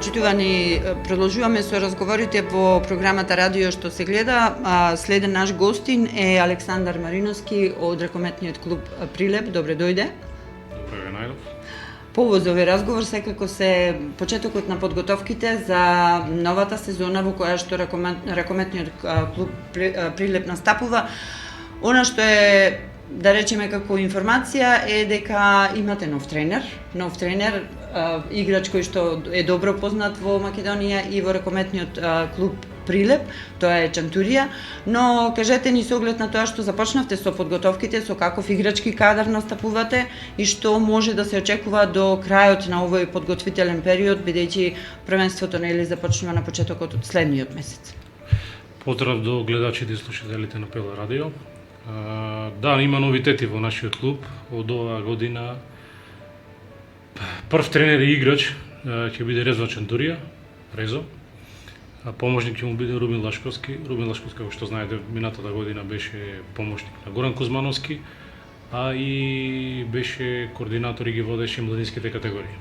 почитувани, продолжуваме со разговорите во програмата Радио што се гледа. Следен наш гостин е Александар Мариновски од ракометниот клуб Прилеп. Добре дојде. Добре ве најдов. Повод за овој разговор секако се почетокот на подготовките за новата сезона во која што ракометниот клуб Прилеп настапува. Она што е, да речеме како информација, е дека имате нов тренер, играч кој што е добро познат во Македонија и во ракометниот клуб Прилеп, тоа е Чантурија, но кажете ни со оглед на тоа што започнавте со подготовките, со каков играчки кадар настапувате и што може да се очекува до крајот на овој подготвителен период, бидејќи првенството нели започнува на почетокот од следниот месец. Поздрав до гледачите и слушателите на Пела Радио. Да, има новитети во нашиот клуб. Од оваа година прв тренер и играч ќе биде Резо Чантурија, Резо. Помошник ќе му биде Рубин Лашковски. Рубин Лашковски, како што знаете, минатата година беше помошник на Горан Кузмановски, а и беше координатор и ги водеше младинските категории.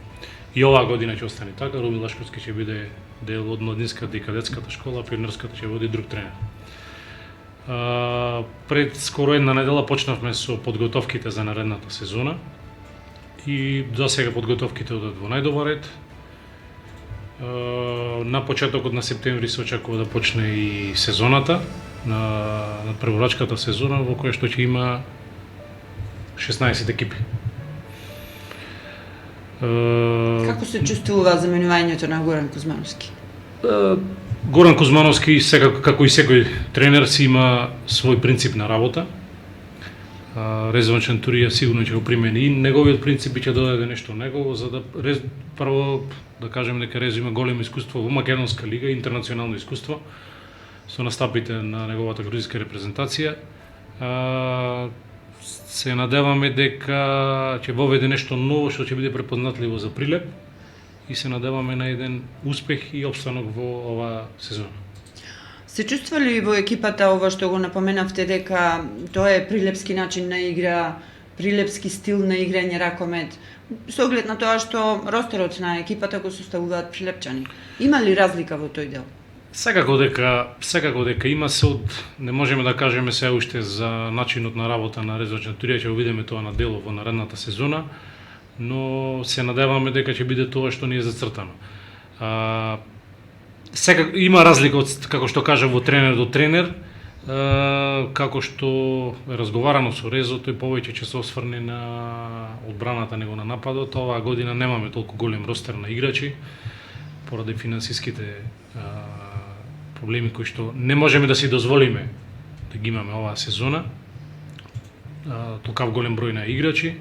И оваа година ќе остане така. Рубин Лашковски ќе биде дел од младинската и кадетската школа, пионерската ќе води друг тренер. Пред скоро една недела почнавме со подготовките за наредната сезона и до сега подготовките одат во најдобар ред. На почетокот на септември се очекува да почне и сезоната, на прворачката сезона во која што ќе има 16 екипи. Како се чувствува заменувањето на Горан Кузмановски? Горан Кузмановски, како и секој тренер, си има свој принцип на работа. Резо Чантурија сигурно ќе го примени и неговиот принцип ќе додаде нешто негово, за да прво да кажем дека Резо има големо искуство во македонска лига, интернационално искуство со настапите на неговата грузинска репрезентација. Се надеваме дека ќе воведе нешто ново што ќе биде препознатливо за Прилеп и се надеваме на еден успех и опстанок во оваа сезона. Се чувства ли во екипата ова што го напоменавте дека тоа е прилепски начин на игра, прилепски стил на играње ракомет, со оглед на тоа што ростерот на екипата го составуваат прилепчани? Има ли разлика во тој дел? Секако дека има се од, не можеме да кажеме се уште за начинот на работа на Резо Чантурија, ќе го видиме тоа на дело во наредната сезона, но се надеваме дека ќе биде тоа што ни е зацртано. Има разлика од, како што кажа, во тренер до тренер, како што е разговарано со Резо, тој повеќе ќе се осврне на одбраната него на нападот. Оваа година немаме толку голем ростер на играчи, поради финансиските проблеми кои што не можеме да си дозволиме да ги имаме оваа сезона. Толкав голем број на играчи.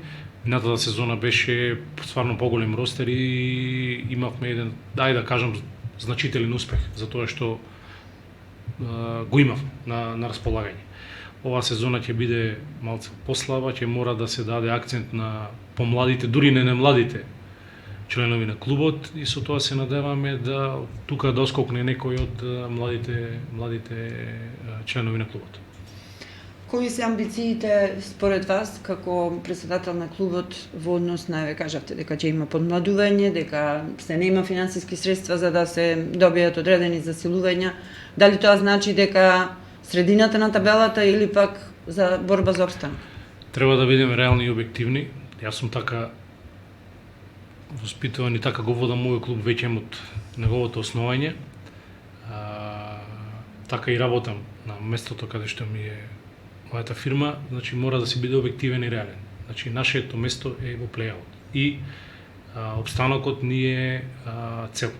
Минатата сезона беше стварно поголем ростер и имавме еден, да кажам, значителен успех за тоа што го имав на располагање. Оваа сезона ќе биде малце послаба, ќе мора да се даде акцент на помладите, дури не на младите членови на клубот и со тоа се надеваме да тука да оскокне некој од младите членови на клубот. Кои се амбициите според вас како претседател на клубот во однос на, ве кажавте дека ќе има подмладување, дека се нема финансиски средства за да се добијат одредени засилувања? Дали тоа значи дека средината на табелата или пак за борба за опстанок? Треба да бидеме реални и објективни. Јас сум така воспитуван и така го водам мојот клуб веќе од неговото основање. Така и работам на местото каде што ми е мојата фирма, значи мора да се биде објективен и реален. Значи нашето место е во плејаут и опстанокот ни е цел.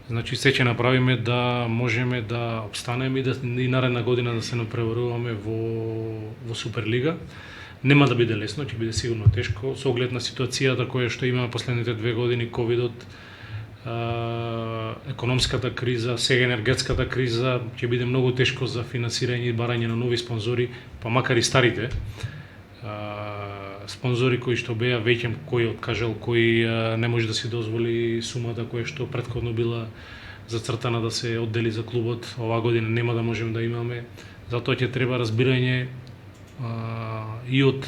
Значи се ќе направиме да можеме да опстанеме и наредна година да се напреваруваме во Суперлига. Нема да биде лесно, ќе биде сигурно тешко со оглед на ситуацијата која што имаме последните 2 години, ковидот, економската криза, сега енергетската криза, ќе биде многу тешко за финансирање и барање на нови спонзори, па макар и старите спонзори кои што беа веќе кој откажал, кој не може да си дозволи сумата која што претходно била зацртана да се оддели за клубот, оваа година нема да можеме да имаме, затоа ќе треба разбирање и од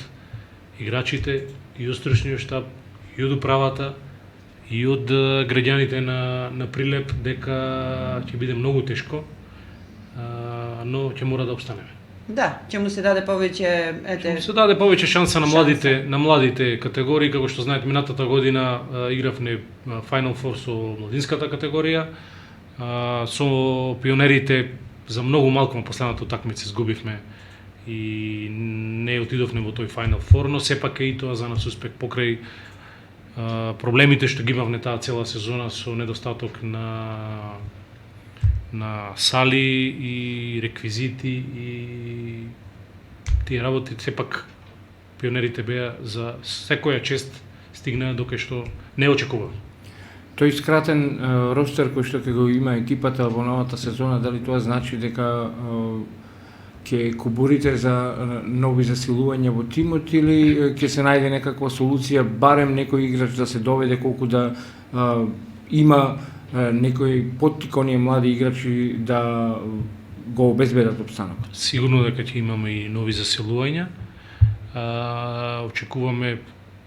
играчите, и од стручниот штаб, и од управата, и од граѓаните на Прилеп дека ќе биде многу тешко, но ќе мора да обстанеме. Да, ќе му се даде повеќе Се даде повеќе шанса на младите категории, како што знаете минатата година игравме Final Four со младинската категорија. Со пионерите за многу малку на последната утакмица изгубивме и не отидовме во тој Final Four, но сепак е и тоа за нас успех покрај проблемите што ги имавме таа цела сезона со недостаток на сали и реквизити и тие работи. Сепак пионерите беа за секоја чест стигнаа до кај што не очекував. Тој скратен ростер кој што ќе го има екипата во новата сезона, дали тоа значи дека ќе кобурите за нови засилувања во тимот или ќе се најде некаква солуција, барем некој играч да се доведе колку да има некои поттикони млади играчи да го обезбедат опстанокот? Сигурно дека ќе имаме и нови засилувања. Очекуваме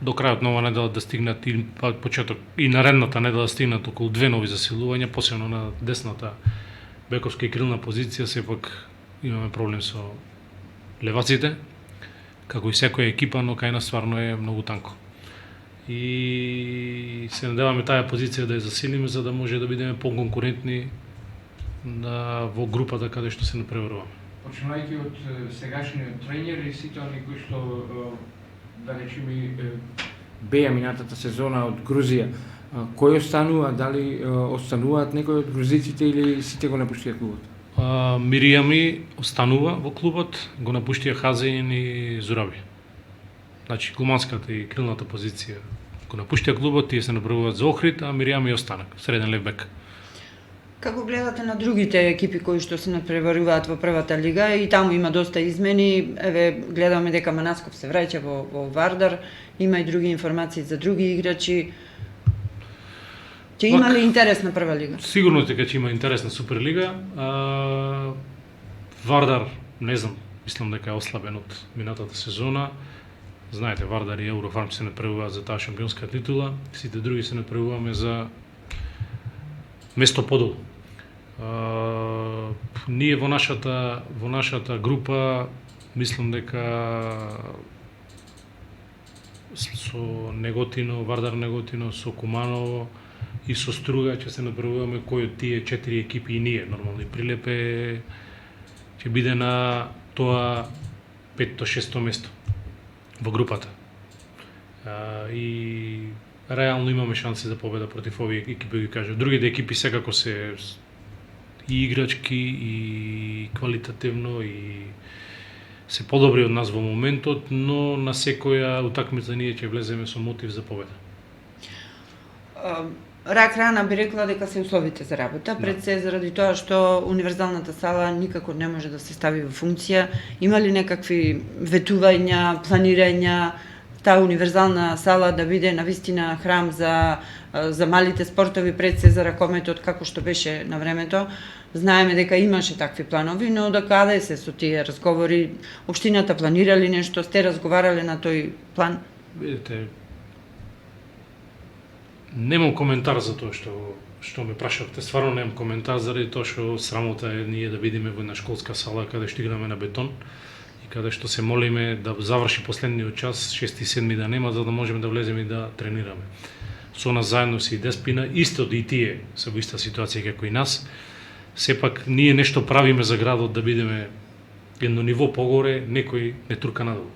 до крајот на оваа недела да стигнат и почеток и наредната недела стигнат околу 2 нови засилувања, посебно на десната бековска и крилна позиција. Сепак имаме проблем со леваците, како и секоја екипа, но кај нас стварно е многу танко. И се надеваме таа позиција да ја засилиме за да може да бидеме поконкурентни во групата каде што се напреваруваме. Почнувајќи од сегашниот тренер и сите они кои што да речеме беа минатата сезона од Грузија, кој останува, дали остануваат некои од грузиците или сите го напуштија клубот? Миријами останува во клубот, го напуштија Хазеин и Зураби. Значи, клуманската и крилната позиција го напуштија клубот, тие се направуваат за Охрид, а Миријами останак, среден лев бек. Како гледате на другите екипи кои што се надпреваруваат во првата лига и таму има доста измени? Еве, гледаме дека Манасков се враќа во Вардар, има и други информации за други играчи. Ќе има ли интерес на прва лига? Сигурно дека ќе има интерес на Суперлига. Вардар, не знам, мислам дека е ослабен од минатата сезона. Знаете, Вардар и Еврофарм се надпревуваат за таа шампионска титула, сите други се надпревуваме за место подолу. Ние во нашата група мислам дека со Неготино, Вардар Неготино, со Куманово и со Струга ќе се направуваме кој од тие 4 екипи и ние. Нормално Прилеп ќе биде на тоа 5-6 место во групата. И реално имаме шанси за победа против овие екипи, ги кажа. Другите екипи секако се и играчки и квалитативно и се подобри од нас во моментот, но на секоја утакмица ние ќе влеземе со мотив за победа. Рак рана би рекла дека се условите за работа, пред се заради тоа што универзалната сала никако не може да се стави во функција. Има ли некакви ветувања, планирања таа универзална сала да биде навистина храм за малите спортови, пред се за ракометот како што беше на времето? Знаеме дека имаше такви планови, но до каде се со тие разговори? Општината планира ли нешто? Сте разговарале на тој план? Видете, немам коментар за тоа што ме прашавте. Стварно немам коментар заради тоа што срамота е ние да видиме во една школска сала каде што играме на бетон и каде што се молиме да заврши последниот час 6-7 да нема за да можеме да влеземе и да тренираме. Со нас заедно се и Деспина, исто и тие се во иста ситуација како и нас. Сепак ние нешто правиме за градот да бидеме едно ниво погоре, некој не турка надолу.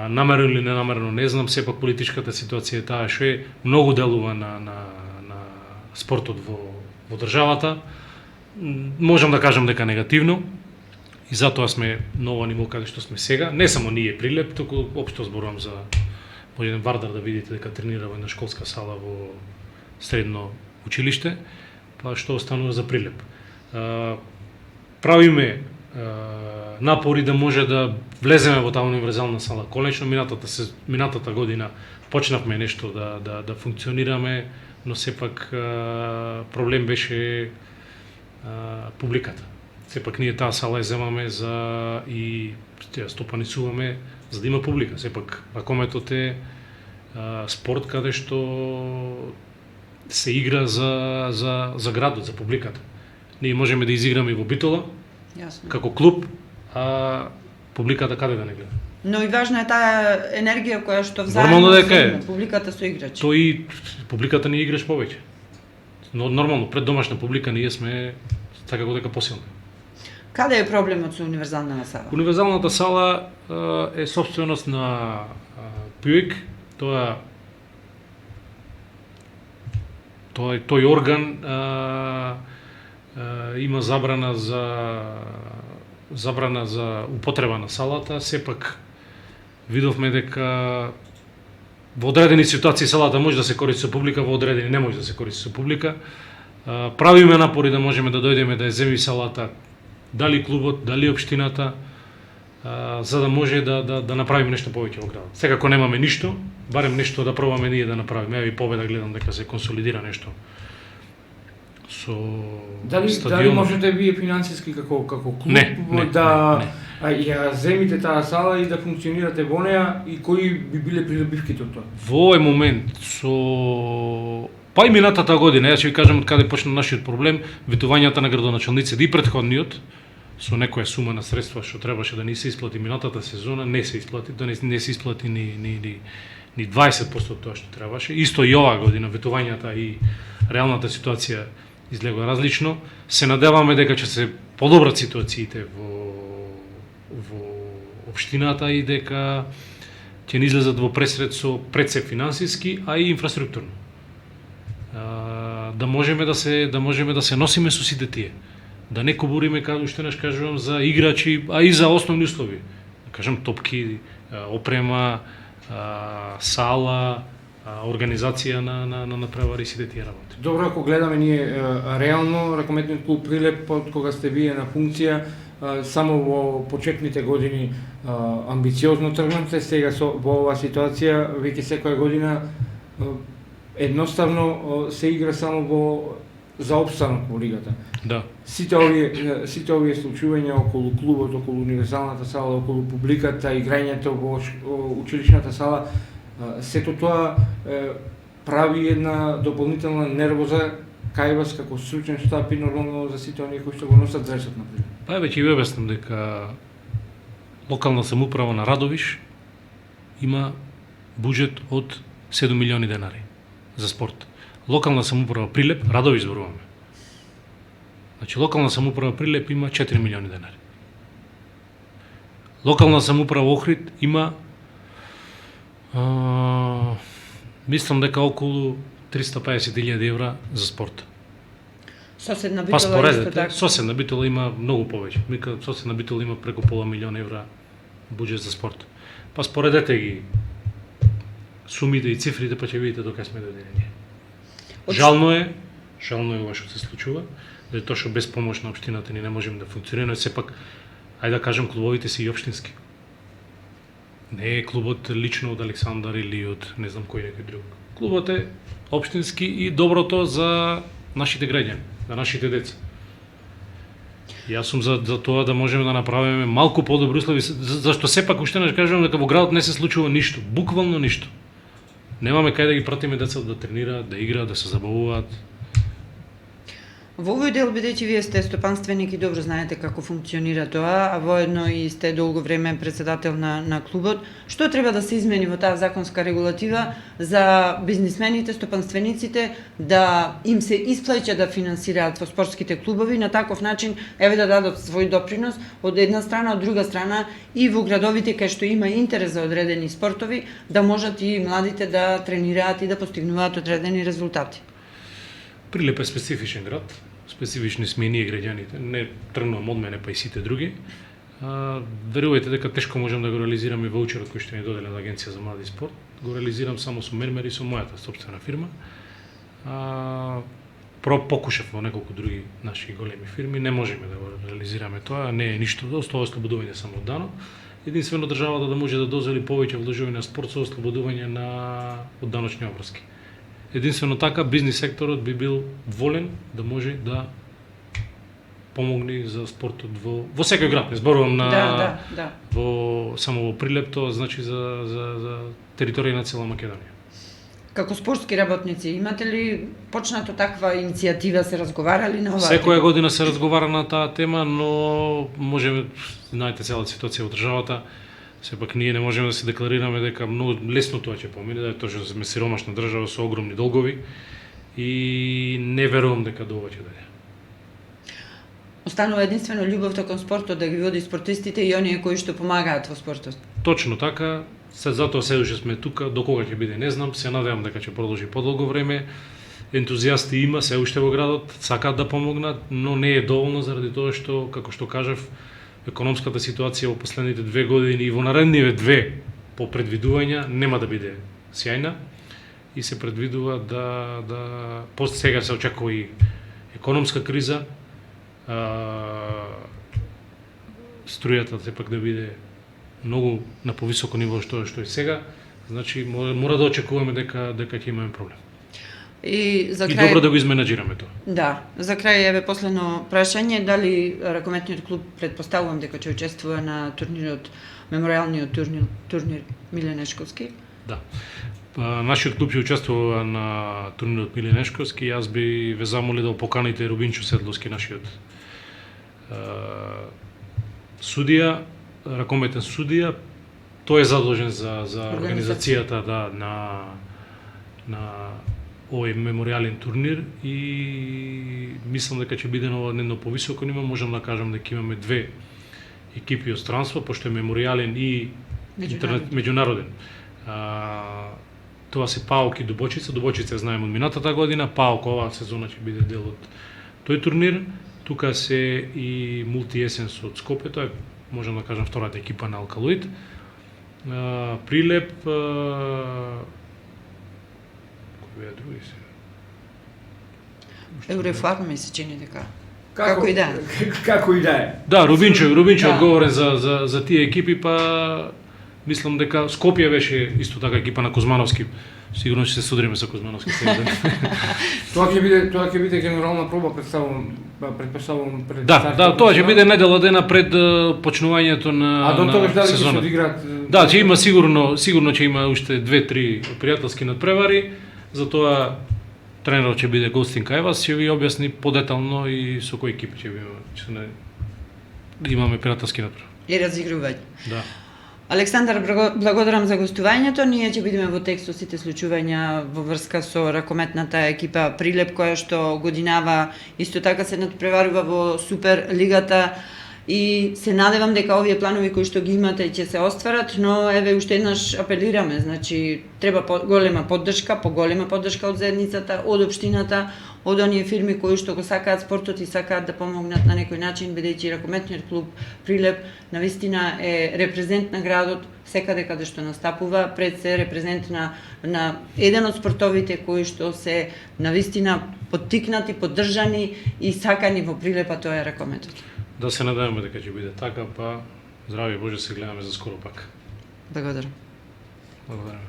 Намерено или ненамерено не знам, сепак политичката ситуација е таа што е многу делува на спортот во државата. Можам да кажам дека негативно и затоа сме на ова ниво каде што сме сега. Не само ние Прилеп, туку општо зборувам за еден Вардар да видите дека тренира во една школска сала во средно училиште, па што останува за Прилеп. Правиме напори да може да влеземе во таа универзална сала. Конечно, минатата година почнавме нешто да функционираме, но сепак проблем беше публиката. Сепак ние таа сала ја земаме и ја стопанисуваме за да има публика. Сепак ракометот е спорт каде што се игра за градот, за публиката. Ние можеме да изиграме и во Битола, Јасно. како клуб, а публиката каде да не гледа. Но и важна е таа енергија која што Нормално взаедно дека е. има публиката со играчи. Тој публиката не играш повеќе. Но нормално пред домашна публика ние сме така дека посилни. Каде е проблемот со универзалната сала? Универзалната сала е собственост на ПУИК. Тој орган има забрана за употреба на салата, сепак видовме дека во одредени ситуации салата може да се користи со публика, во одредени не може да се користи со публика. Правиме напори да можеме да дојдеме да ја земи салата, дали клубот, дали општината, за да може да направиме нешто повеќе во градот. Секако немаме ништо, барем нешто да пробаме ние да направиме. Ева и Победа гледам дека се консолидира нешто со Дали стадион. можете вие финансиски како клуб Не. ја земите таа сала и да функционирате во неа и кои би биле придобивките од тоа? Во овој момент па и минатата година, јас ќе ви кажам од каде почна нашиот проблем, ветувањата на градоначалниците и претходниот со некоја сума на средства што требаше да ни се исплати минатата сезона, не се исплати, не се исплати ни 20% од тоа што требаше. Исто и оваа година ветувањата и реалната ситуација излегува различно. Се надеваме дека ќе се подобрат ситуациите во општината и дека ќе ни излезат во пресред со предсе финансиски, а и инфраструктурно. Да можеме да се носиме со сите тие. Да не кобуриме, уште наш кажувам, за играчи, а и за основни услови. Да кажам топки, опрема, сала, организација на натпревари и сите тие работи. Добро, ако гледаме ние реално, ракометниот клуб Прилеп, од кога сте вие на функција, само во почетните години амбициозно тргнате, сега во оваа ситуација, веќе секоја година едноставно се игра само за опстанок во лигата. Да. Сите овие случувања околу клубот, околу универзалната сала, околу публиката, играњето во училишната сала, сето тоа прави една дополнителна нервоза кај вас како стручен штаб и нормално за сите оние кои што го носат дресот на Прилеп. Па веќе ви обяснам дека локална самоуправа на Радовиш има буџет од 7 милиони денари за спорт. Локална самоуправа Прилеп, Радовиш зборуваме. Значи локална самоуправа Прилеп има 4 милиони денари. Локална самоуправа Охрид има мислам дека околу 350.000 евра за спорт. Соседна Па Битола исто споредете, така. соседна Битола има многу повеќе. Мика соседна Битола има преку пола милион евра буџет за спорт. Па споредете ги сумите и цифрите, па ќе видите до кај сме дојдени. Жално е ова што се случува, затоа што без помош на општината ни не можеме да функционираме, сепак ајде да кажам клубовите се и општински. Не е клубот лично од Александар или од не знам кој некој друг. Клубот е општински и доброто за нашите граѓани, за нашите деца. Јас сум за тоа да можеме да направиме малку подобри услови, зашто сепак уште не кажувам дека во градот не се случува ништо, буквално ништо. Немаме кај да ги пратиме децата да тренираат, да играат, да се забавуваат. Во овој дел, бидејќи вие сте стопанственик и добро знаете како функционира тоа, а воедно и сте долго време председател на клубот, што треба да се измени во таа законска регулатива за бизнисмените, стопанствениците, да им се исплаќа да финансираат во спортските клубови, на таков начин еве да дадат свој допринос од една страна, од друга страна и во градовите кај што има интерес за одредени спортови, да можат и младите да тренираат и да постигнуваат одредени резултати. Прилеп е специфичен град, специфични сме и ние граѓаните, не тргнувам од мене па и сите други. Верувајте дека тешко можам да го реализирам и ваучерот кој што ни доделен од Агенција за млади спорт. Го реализирам само со мермер и со мојата собствена фирма. Покушав во неколку други наши големи фирми, не можеме да го реализираме тоа, не е ништо, тоа ослободување само од данок. Единствено државата да може да дозволи повеќе вложување на спорт со ослободување од даночни обврски. Единствено така бизнис секторот би бил волен да може да помогне за спортот во секој град. Не зборувам Да. само во Прилеп, тоа значи за територија на цела Македонија. Како спортски работници, имате ли почнато таква иницијатива, се разговарали на оваа Секоја тема? година се разговара на таа тема, но можеме, знаете целата ситуација во државата, сепак ние не можеме да се декларираме дека многу лесно тоа ќе помине, да е тоа што сме сиромашна држава со огромни долгови и не верувам дека до ова ќе дојде. Останува единствено љубовта кон спортот да ги води спортистите и оние кои што помагаат во спортот. Точно така, затоа се уште сме тука, до кога ќе биде не знам, се надевам дека ќе продолжи подолго време. Ентузијасти има се уште во градот, сакаат да помогнат, но не е доволно заради тоа што, како што кажав, економската ситуација во последните 2 години и во наредниве 2 по предвидувања нема да биде сјајна и се предвидува да пост сега се очекува и економска криза, струјата сепак да биде многу на повисоко ниво што е сега, значи мора да очекуваме дека ќе имаме проблем. И за И крај добро да го изменаџираме тоа. Да, за крај еве последно прашање, дали ракометниот клуб претпоставувам дека ќе учествува на турнирот, меморијалниот турнир Миле Нешковски? Да. Нашиот клуб ќе учествува на турнирот Миле Нешковски. Јас би ве замолил да поканите Рубинчо Седловски, нашиот судија, ракометен судија. Тој е задолжен за организацијата на овој меморијален турнир и мислам дека ќе биде на едно повисоко ниво. Можам да кажам дека имаме 2 екипи од странство, пошто е меморијален и меѓународен. Тоа се ПАОК и Дубочица. Дубочица знаем од минатата година, ПАОК оваа сезона ќе биде дел од тој турнир. Тука се и Мултиесенс од Скопје, тоа е, можам да кажам, втората екипа на Алкалоид. Прилеп, кој беа други се? Еврофарм ми се чини дека. Како и да е. Како и да е. Да, Рубинчо Да. одговорен за тие екипи, па мислам дека Скопје беше исто така екипа на Кузмановски. Сигурно ќе се судриме со Кузмановски следен. Тоа ќе биде генерална проба, претпоставувам пред Да, тоа ќе биде недела дена пред почнувањето на А до тогаш дали ќе се сезоната. одиграат? Да, ќе има сигурно ќе има уште 2-3 пријателски надпревари, затоа тренерот ќе биде гостин кај вас, ќе ви објасни подетално и со кој екип ќе имаме пријателски надпревари. И разигрување. Да. Александар, благодарам за гостувањето. Ние ќе бидеме во текст со сите случувања во врска со ракометната екипа Прилеп, која што годинава исто така се надпреварува во Супер лигата и се надевам дека овие планови кои што ги имате ќе се остварат, но еве уште еднаш апелираме, значи треба поголема поддршка од заедницата, од општината, од оние фирми кои што го сакаат спортот и сакаат да помогнат на некој начин, бидејќи ракометниот клуб Прилеп навистина е репрезент на градот секаде каде што настапува, пред се репрезент на еден од спортовите кои што се навистина поттикнати, поддржани и сакани во Прилепа, тоа е ракометот. Да се надеваме дека ќе биде така, па здрави Боже, се гледаме за скоро пак. Благодарам. Благодарам.